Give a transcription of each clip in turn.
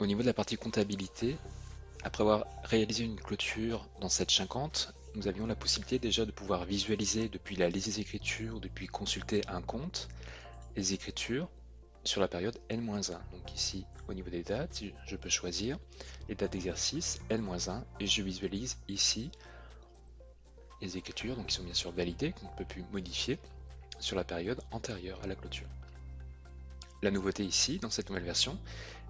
Au niveau de la partie comptabilité, après avoir réalisé une clôture dans 750, nous avions la possibilité déjà de pouvoir visualiser depuis la liste des écritures, depuis consulter un compte, les écritures sur la période N-1. Donc ici, au niveau des dates, je peux choisir les dates d'exercice N-1 et je visualise ici les écritures, donc qui sont bien sûr validées, qu'on ne peut plus modifier sur la période antérieure à la clôture. La nouveauté ici, dans cette nouvelle version,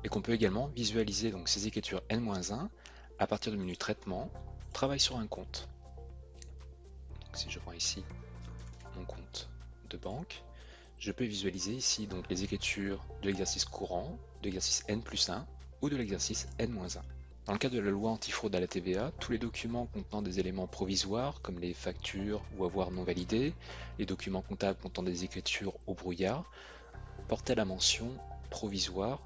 est qu'on peut également visualiser donc ces écritures N-1 à partir du menu Traitement, Travail sur un compte. Donc si je prends ici mon compte de banque, je peux visualiser ici donc les écritures de l'exercice courant, de l'exercice N+1 ou de l'exercice N-1. Dans le cadre de la loi antifraude à la TVA, tous les documents contenant des éléments provisoires comme les factures ou avoirs non validés, les documents comptables contenant des écritures au brouillard, portaient la mention provisoire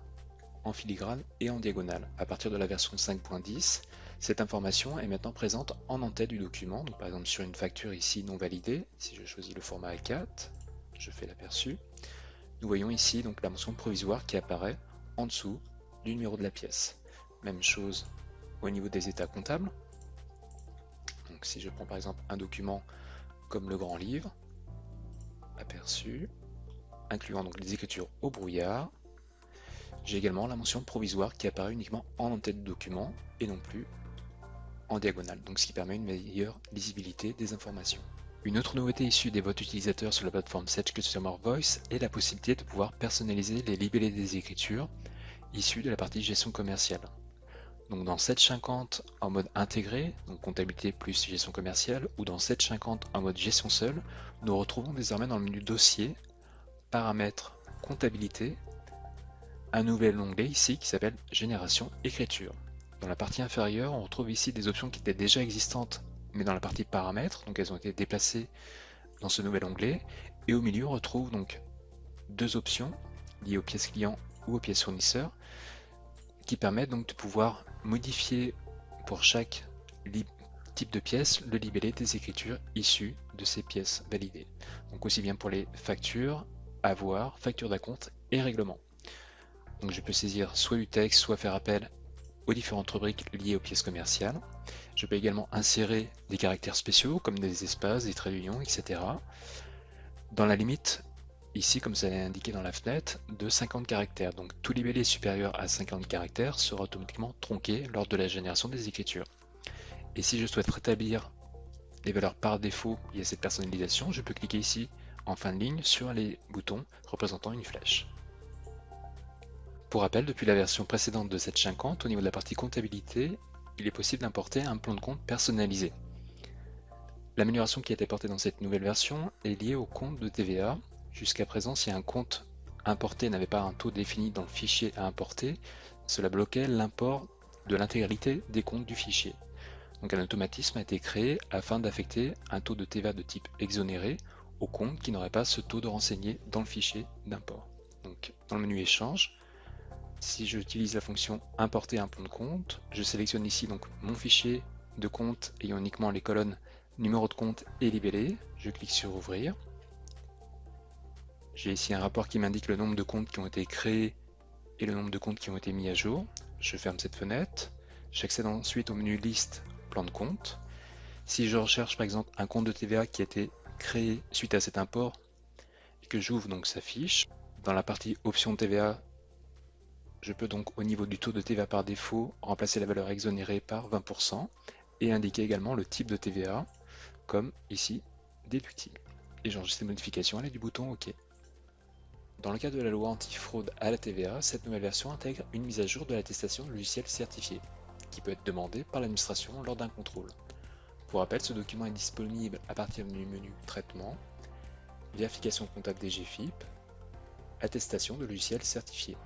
en filigrane et en diagonale. À partir de la version 5.10, cette information est maintenant présente en en-tête du document. Donc par exemple sur une facture ici non validée, si je choisis le format A4, je fais l'aperçu, nous voyons ici donc la mention provisoire qui apparaît en dessous du numéro de la pièce. Même chose au niveau des états comptables. Donc si je prends par exemple un document comme le grand livre, aperçu, incluant donc les écritures au brouillard, j'ai également la mention provisoire qui apparaît uniquement en en-tête du document et non plus en diagonale, donc ce qui permet une meilleure lisibilité des informations. Une autre nouveauté issue des votes utilisateurs sur la plateforme Sage Customer Voice est la possibilité de pouvoir personnaliser les libellés des écritures issus de la partie gestion commerciale. Donc dans 750 en mode intégré, donc comptabilité plus gestion commerciale, ou dans 750 en mode gestion seule, nous retrouvons désormais dans le menu dossier, paramètres, comptabilité, un nouvel onglet ici qui s'appelle génération écriture. Dans la partie inférieure, on retrouve ici des options qui étaient déjà existantes, mais dans la partie paramètres, donc elles ont été déplacées dans ce nouvel onglet, et au milieu on retrouve donc deux options liées aux pièces clients ou aux pièces fournisseurs, qui permettent donc de pouvoir modifier pour chaque type de pièce le libellé des écritures issues de ces pièces validées. Donc aussi bien pour les factures, avoirs, factures d'acompte et règlements. Donc je peux saisir soit du texte, soit faire appel aux différentes rubriques liées aux pièces commerciales. Je peux également insérer des caractères spéciaux comme des espaces, des traits d'union, etc. Dans la limite, ici comme ça est indiqué dans la fenêtre, de 50 caractères. Donc tout libellé supérieur à 50 caractères sera automatiquement tronqué lors de la génération des écritures. Et si je souhaite rétablir les valeurs par défaut liées à cette personnalisation, je peux cliquer ici en fin de ligne sur les boutons représentant une flèche. Pour rappel, depuis la version précédente de 750, au niveau de la partie comptabilité, il est possible d'importer un plan de compte personnalisé. L'amélioration qui a été apportée dans cette nouvelle version est liée au compte de TVA. Jusqu'à présent, si un compte importé n'avait pas un taux défini dans le fichier à importer, cela bloquait l'import de l'intégralité des comptes du fichier. Donc un automatisme a été créé afin d'affecter un taux de TVA de type exonéré au compte qui n'aurait pas ce taux de renseigné dans le fichier d'import. Donc dans le menu échange, si j'utilise la fonction importer un plan de compte, je sélectionne ici donc mon fichier de compte ayant uniquement les colonnes numéro de compte et libellé. Je clique sur ouvrir. J'ai ici un rapport qui m'indique le nombre de comptes qui ont été créés et le nombre de comptes qui ont été mis à jour. Je ferme cette fenêtre. J'accède ensuite au menu liste plan de compte. Si je recherche par exemple un compte de TVA qui a été créé suite à cet import et que j'ouvre donc sa fiche, dans la partie options TVA, je peux donc au niveau du taux de TVA par défaut remplacer la valeur exonérée par 20% et indiquer également le type de TVA comme ici déductible. Et j'enregistre les modifications à l'aide du bouton OK. Dans le cadre de la loi antifraude à la TVA, cette nouvelle version intègre une mise à jour de l'attestation logiciel certifié qui peut être demandée par l'administration lors d'un contrôle. Pour rappel, ce document est disponible à partir du menu Traitement, Vérification comptable DGFiP, Attestation de logiciel certifié.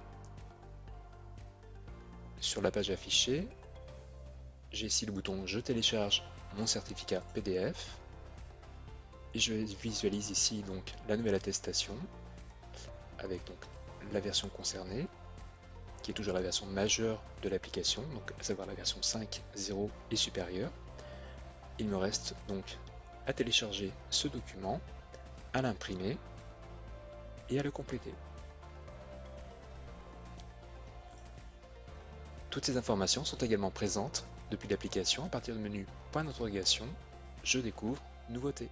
Sur la page affichée, j'ai ici le bouton Je télécharge mon certificat PDF et je visualise ici donc la nouvelle attestation avec donc la version concernée qui est toujours la version majeure de l'application, donc à savoir la version 5.0 et supérieure. Il me reste donc à télécharger ce document, à l'imprimer et à le compléter. Toutes ces informations sont également présentes depuis l'application à partir du menu point d'interrogation, je découvre, nouveauté.